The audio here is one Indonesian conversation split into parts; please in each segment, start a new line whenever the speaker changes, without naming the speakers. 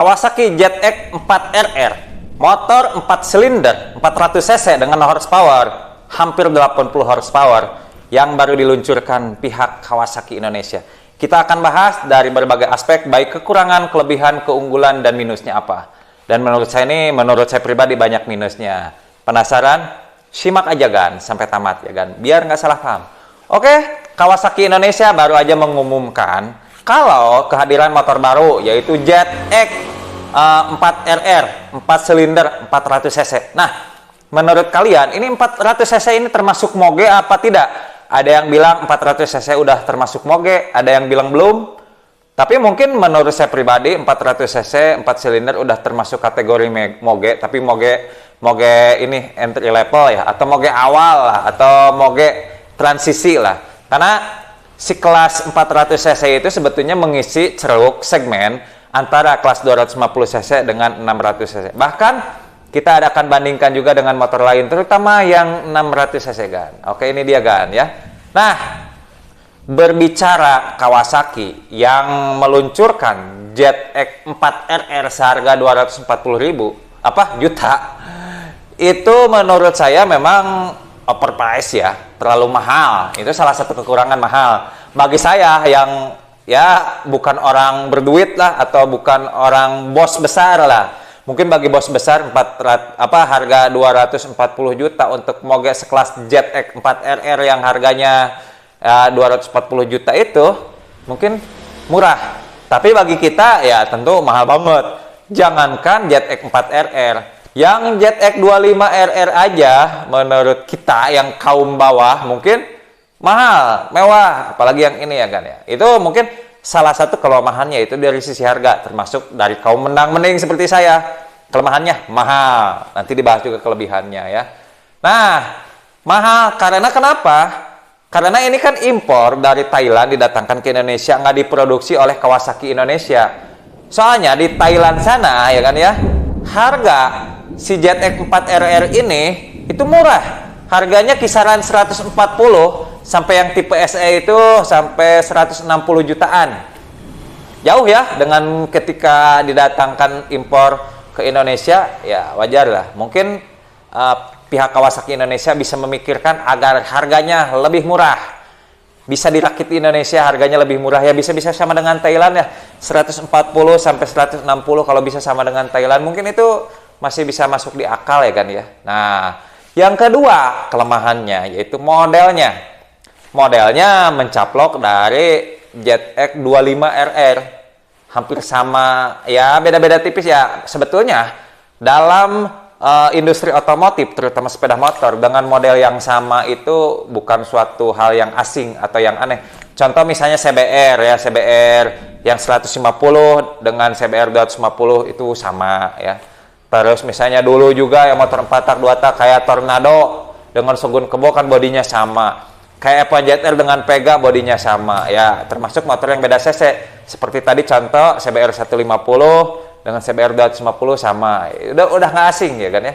Kawasaki ZX 4RR, motor 4 silinder 400 cc dengan horsepower hampir 80 horsepower yang baru diluncurkan pihak Kawasaki Indonesia. Kita akan bahas dari berbagai aspek, baik kekurangan, kelebihan, keunggulan, dan minusnya apa. Dan menurut saya pribadi banyak minusnya. Penasaran? Simak aja Gan sampai tamat ya Gan, biar nggak salah paham. Oke, Kawasaki Indonesia baru aja mengumumkan kalau kehadiran motor baru yaitu ZX 4RR 4 silinder 400 cc. Nah, menurut kalian ini 400 cc ini termasuk moge apa tidak? Ada yang bilang 400 cc udah termasuk moge, ada yang bilang belum. Tapi mungkin menurut saya pribadi 400 cc 4 silinder udah termasuk kategori moge, tapi moge ini entry level ya, atau moge awal lah, atau moge transisi lah. Karena si kelas 400 cc itu sebetulnya mengisi ceruk segmen antara kelas 250 cc dengan 600 cc. Bahkan kita akan bandingkan juga dengan motor lain, terutama yang 600 cc Gan. Oke, ini dia Gan ya. Nah, berbicara Kawasaki yang meluncurkan ZX 4RR seharga 240.000 juta, itu menurut saya memang overpriced ya, terlalu mahal. Itu salah satu kekurangan mahal. Bagi saya yang ya bukan orang berduit lah, atau bukan orang bos besar lah. Mungkin bagi bos besar harga 240 juta untuk moge sekelas ZX 4RR yang harganya 240 juta itu mungkin murah. Tapi bagi kita ya tentu mahal banget. Jangankan ZX 4RR, yang ZX 25RR aja menurut kita yang kaum bawah mungkin mahal, mewah, apalagi yang ini ya kan ya. Itu mungkin salah satu kelemahannya itu dari sisi harga, termasuk dari kaum menang-mending seperti saya. Kelemahannya mahal. Nanti dibahas juga kelebihannya ya. Nah, mahal karena kenapa? Karena ini kan impor dari Thailand didatangkan ke Indonesia, nggak diproduksi oleh Kawasaki Indonesia. Soalnya di Thailand sana ya kan ya, harga si ZX 4RR ini itu murah. Harganya kisaran 140 sampai yang tipe SE itu sampai 160 jutaan. Jauh ya dengan ketika didatangkan impor ke Indonesia, ya wajar lah. Mungkin pihak Kawasaki Indonesia bisa memikirkan agar harganya lebih murah. Bisa dirakit di Indonesia harganya lebih murah ya, bisa sama dengan Thailand ya. 140 sampai 160 kalau bisa sama dengan Thailand, mungkin itu masih bisa masuk di akal ya kan ya. Nah, yang kedua kelemahannya yaitu modelnya. Modelnya mencaplok dari ZX 25RR. Hampir sama, ya beda-beda tipis ya. Sebetulnya dalam industri otomotif, terutama sepeda motor, dengan model yang sama itu bukan suatu hal yang asing atau yang aneh. Contoh misalnya CBR ya, CBR yang 150 dengan CBR 250 itu sama ya. Terus misalnya dulu juga yang motor 4 tak 2 tak kayak Tornado dengan Shogun Kebo kan bodinya sama. Kayak F1ZR dengan Pega bodinya sama ya, termasuk motor yang beda cc. Seperti tadi contoh CBR 150 dengan CBR 250 sama. Udah nggak asing ya kan ya.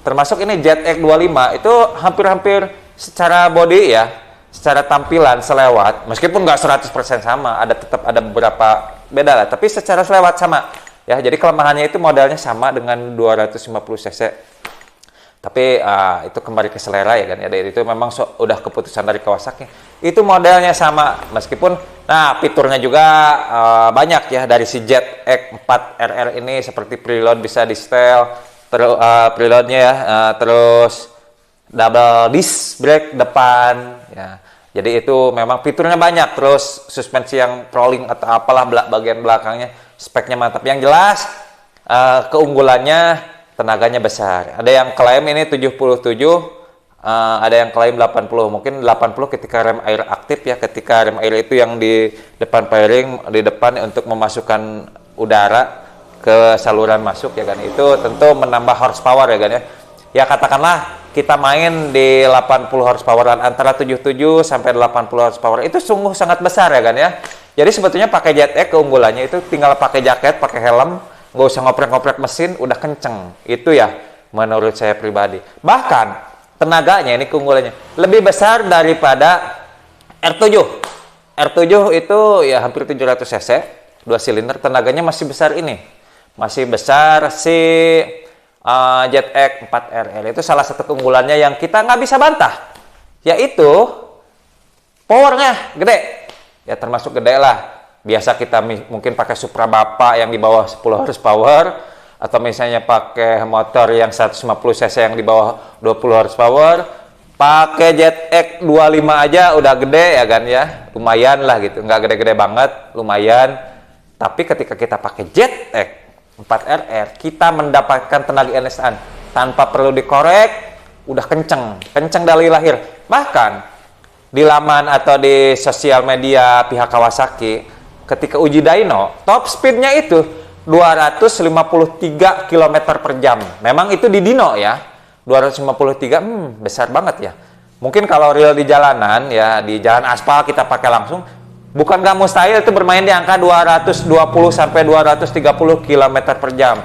Termasuk ini ZX 25 itu hampir-hampir secara body ya, secara tampilan selewat. Meskipun nggak 100% sama, tetap ada beberapa beda lah, tapi secara selewat sama. Ya, jadi kelemahannya itu modelnya sama dengan 250 cc. Tapi itu kembali ke selera ya kan ya. Itu memang udah keputusan dari Kawasaki. Itu modelnya sama meskipun fiturnya juga banyak ya dari si ZX 4RR ini, seperti preload bisa di setel, preloadnya ya, terus double disc brake depan ya. Jadi itu memang fiturnya banyak, terus suspensi yang rolling atau apalah bagian belakangnya speknya mantap. Yang jelas keunggulannya tenaganya besar. Ada yang klaim ini 77, ada yang klaim 80. Mungkin 80 ketika rem air aktif ya, ketika rem air itu yang di depan fairing, di depan untuk memasukkan udara ke saluran masuk ya kan. Itu tentu menambah horsepower ya kan ya. Ya katakanlah kita main di 80 horsepower, antara 77 sampai 80 horsepower. Itu sungguh sangat besar ya kan ya. Jadi sebetulnya pakai ZX keunggulannya itu tinggal pakai jaket, pakai helm, nggak usah ngoprek-ngoprek mesin, udah kenceng. Itu ya menurut saya pribadi. Bahkan tenaganya ini keunggulannya lebih besar daripada R7. R7 itu ya hampir 700 cc, 2 silinder, tenaganya masih besar ini. masih besar si ZX 4RR. Itu salah satu keunggulannya yang kita nggak bisa bantah, yaitu powernya gede. Ya termasuk gede lah. Biasa kita mungkin pakai Supra Bapak yang di bawah 10 horsepower, atau misalnya pakai motor yang 150 cc yang di bawah 20 horsepower, pakai ZX 25 aja udah gede ya kan ya, lumayan lah gitu, nggak gede-gede banget, lumayan. Tapi ketika kita pakai ZX 4RR, kita mendapatkan tenaga instan tanpa perlu dikorek, udah kenceng dari lahir. Bahkan di laman atau di sosial media pihak Kawasaki, ketika uji dyno, top speednya itu 253 km per jam. Memang itu di dyno ya, 253, besar banget ya. Mungkin kalau real di jalanan ya, di jalan aspal kita pakai langsung, bukan nggak mustahil itu bermain di angka 220 sampai 230 km per jam.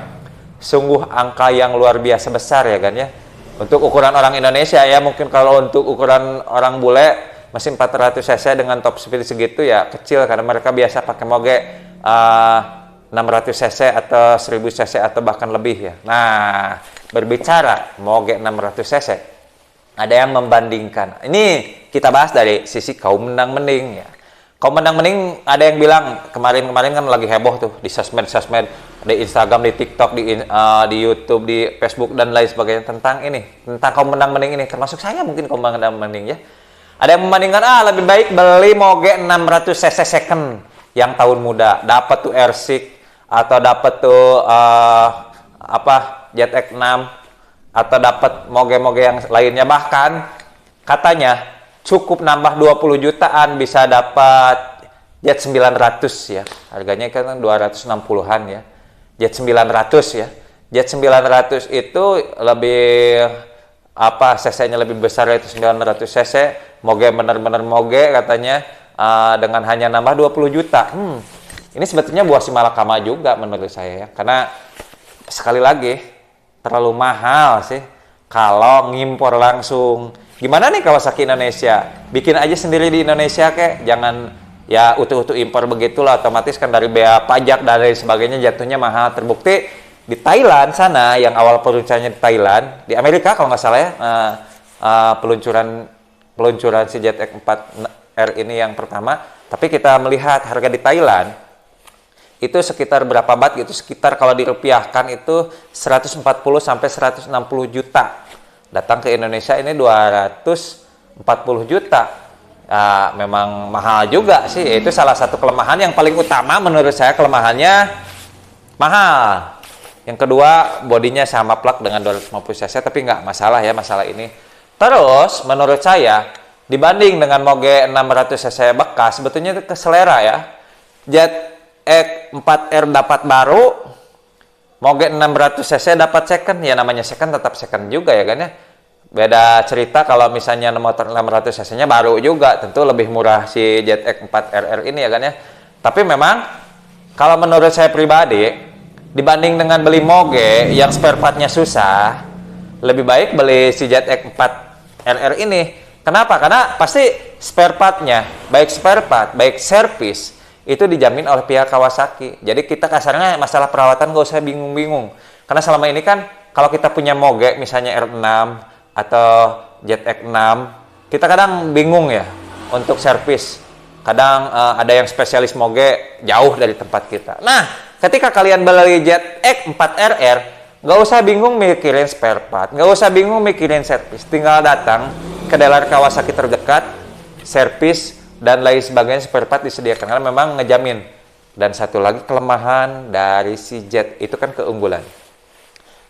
Sungguh angka yang luar biasa besar ya kan ya. Untuk ukuran orang Indonesia ya, mungkin kalau untuk ukuran orang bule, mesin 400 cc dengan top speed segitu ya kecil, karena mereka biasa pakai moge 600 cc atau 1000 cc atau bahkan lebih ya. Nah, berbicara moge 600 cc, ada yang membandingkan. Ini kita bahas dari sisi kaum menang-mending ya. Kaum menang-mending ada yang bilang, kemarin kan lagi heboh tuh di sosmed, di Instagram, di TikTok, di YouTube, di Facebook dan lain sebagainya tentang ini, tentang kaum menang-mending ini, termasuk saya mungkin kaum menang-mending ya. Ada yang membandingkan, lebih baik beli moge 600 cc second yang tahun muda, dapat tuh R6 atau dapat tuh ZX6 atau dapat moge-moge yang lainnya. Bahkan katanya cukup nambah 20 jutaan bisa dapat Z900 ya. Harganya kan 260-an ya. Z900 ya. Z900 itu lebih cc-nya lebih besar, itu 900 cc, moge bener-bener moge katanya, dengan hanya nambah 20 juta. Ini sebetulnya buah si malakama juga menurut saya ya, karena sekali lagi terlalu mahal sih kalau ngimpor langsung. Gimana nih Kawasaki Indonesia? Bikin aja sendiri di Indonesia kek, jangan ya utuh-utuh impor begitulah, otomatis kan dari bea pajak dan lain sebagainya jatuhnya mahal. Terbukti di Thailand sana, yang awal peluncurannya di Thailand, di Amerika kalau nggak salah ya, peluncuran si ZX 4R ini yang pertama, tapi kita melihat harga di Thailand itu sekitar berapa bat gitu, sekitar kalau dirupiahkan itu 140 sampai 160 juta. Datang ke Indonesia ini 240 juta. Memang mahal juga sih. Itu salah satu kelemahan yang paling utama menurut saya, kelemahannya mahal. Yang kedua, bodinya sama plug dengan 250 cc, tapi nggak masalah ya masalah ini. Terus, menurut saya, dibanding dengan moge 600 cc bekas, sebetulnya itu keselera ya. ZX 4R dapat baru, moge 600 cc dapat second. Ya namanya second tetap second juga ya kan ya. Beda cerita kalau misalnya motor 600 cc-nya baru juga, tentu lebih murah si ZX 4RR ini ya kan ya. Tapi memang, kalau menurut saya pribadi, dibanding dengan beli moge yang spare part-nya susah, lebih baik beli si ZX 4RR ini. Kenapa? Karena pasti spare part-nya, baik spare part, baik servis, itu dijamin oleh pihak Kawasaki. Jadi kita kasarnya masalah perawatan nggak usah bingung-bingung. Karena selama ini kan kalau kita punya moge misalnya R6 atau ZX6, kita kadang bingung ya untuk servis. Kadang ada yang spesialis moge jauh dari tempat kita. Nah, ketika kalian beli ZX 4RR, nggak usah bingung mikirin spare part, nggak usah bingung mikirin servis. Tinggal datang ke dealer Kawasaki terdekat, servis, dan lain sebagainya, spare part disediakan. Karena memang ngejamin. Dan satu lagi kelemahan dari si Z, itu kan keunggulan.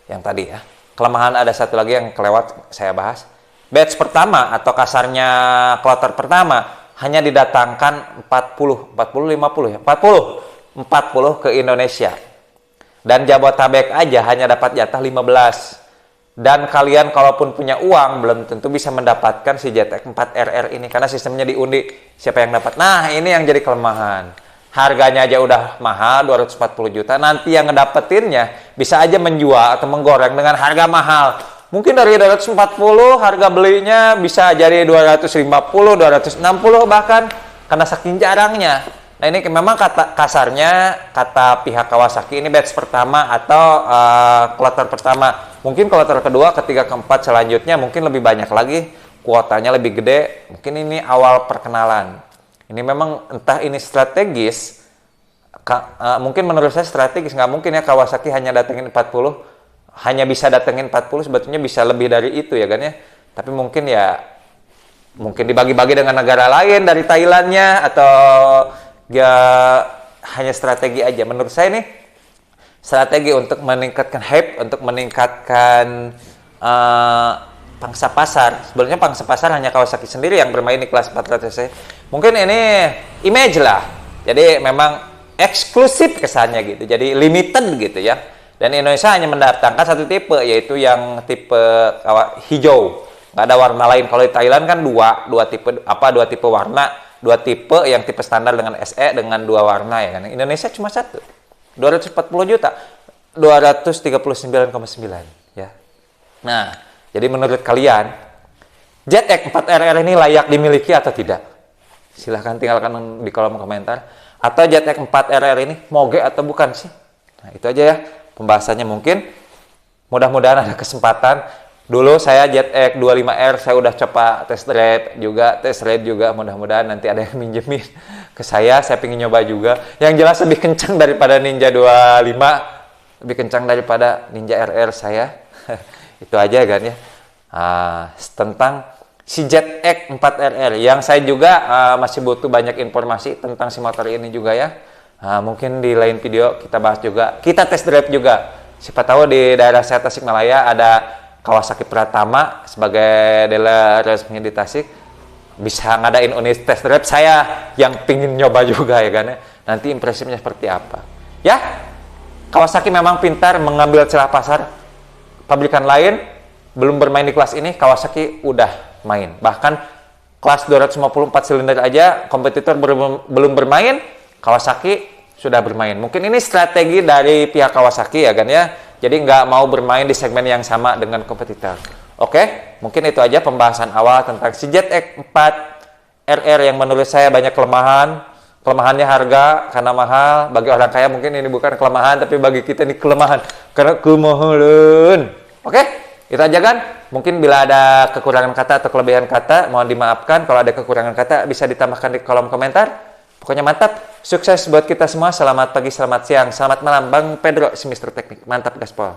Yang tadi ya. Kelemahan ada satu lagi yang kelewat saya bahas. Batch pertama atau kasarnya kloter pertama, hanya didatangkan 40 ke Indonesia. Dan Jabotabek aja hanya dapat jatah 15. Dan kalian kalaupun punya uang, belum tentu bisa mendapatkan si ZX 4RR ini. Karena sistemnya diundi siapa yang dapat. Nah, ini yang jadi kelemahan. Harganya aja udah mahal, 240 juta. Nanti yang ngedapetinnya bisa aja menjual atau menggoreng dengan harga mahal. Mungkin dari 240 harga belinya bisa jadi 250, 260 bahkan, karena saking jarangnya. Nah ini memang kasarnya kata pihak Kawasaki ini batch pertama atau kloter pertama. Mungkin kloter kedua, ketiga, keempat selanjutnya mungkin lebih banyak lagi, kuotanya lebih gede. Mungkin ini awal perkenalan. Ini memang entah ini strategis, mungkin menurut saya strategis. Nggak mungkin ya Kawasaki hanya datengin 40, hanya bisa datengin 40, sebetulnya bisa lebih dari itu ya kan ya. Tapi mungkin ya, mungkin dibagi-bagi dengan negara lain dari Thailandnya, atau ya hanya strategi aja. Menurut saya nih strategi untuk meningkatkan hype, untuk meningkatkan pangsa pasar. Sebenarnya pangsa pasar hanya Kawasaki sendiri yang bermain di kelas 400 cc. Mungkin ini image lah. Jadi memang eksklusif kesannya gitu. Jadi limited gitu ya. Dan Indonesia hanya mendatangkan satu tipe, yaitu yang tipe hijau. Nggak ada warna lain. Kalau di Thailand kan dua tipe warna, dua tipe, yang tipe standar dengan SE dengan dua warna ya kan. Indonesia cuma satu. 240 juta. 239,9 ya. Nah, jadi menurut kalian ZX 4RR ini layak dimiliki atau tidak? Silahkan tinggalkan di kolom komentar. Atau ZX 4RR ini moge atau bukan sih? Nah, itu aja ya pembahasannya. Mungkin mudah-mudahan ada kesempatan. Dulu saya ZX 25R saya udah coba test ride juga, mudah-mudahan nanti ada yang minjemin ke saya pengen nyoba juga. Yang jelas lebih kencang daripada Ninja 25, lebih kencang daripada Ninja RR saya. Itu aja kan ya. Tentang si ZX 4RR yang saya juga masih butuh banyak informasi tentang si motor ini juga ya. Mungkin di lain video kita bahas juga, kita test drive juga. Siapa tahu di daerah saya Tasikmalaya ada Kawasaki Pratama sebagai dealer resmi di Tasik, bisa ngadain unit test drive. Saya yang pingin nyoba juga ya kan ya. Nanti impresinya seperti apa ya. Kawasaki memang pintar mengambil celah pasar. Pabrikan lain belum bermain di kelas ini, Kawasaki udah main. Bahkan kelas 254 silinder aja kompetitor belum bermain, Kawasaki sudah bermain. Mungkin ini strategi dari pihak Kawasaki ya kan ya. Jadi nggak mau bermain di segmen yang sama dengan kompetitor. Oke, mungkin itu aja pembahasan awal tentang si ZX 4RR yang menurut saya banyak kelemahan. Kelemahannya harga karena mahal. Bagi orang kaya mungkin ini bukan kelemahan, tapi bagi kita ini kelemahan karena kemahalan. Oke, itu aja kan. Mungkin bila ada kekurangan kata atau kelebihan kata, mohon dimaafkan. Kalau ada kekurangan kata bisa ditambahkan di kolom komentar. Pokoknya mantap, sukses buat kita semua. Selamat pagi, selamat siang, selamat malam. Bang Pedro, si Mr. Teknik. Mantap, gaspol.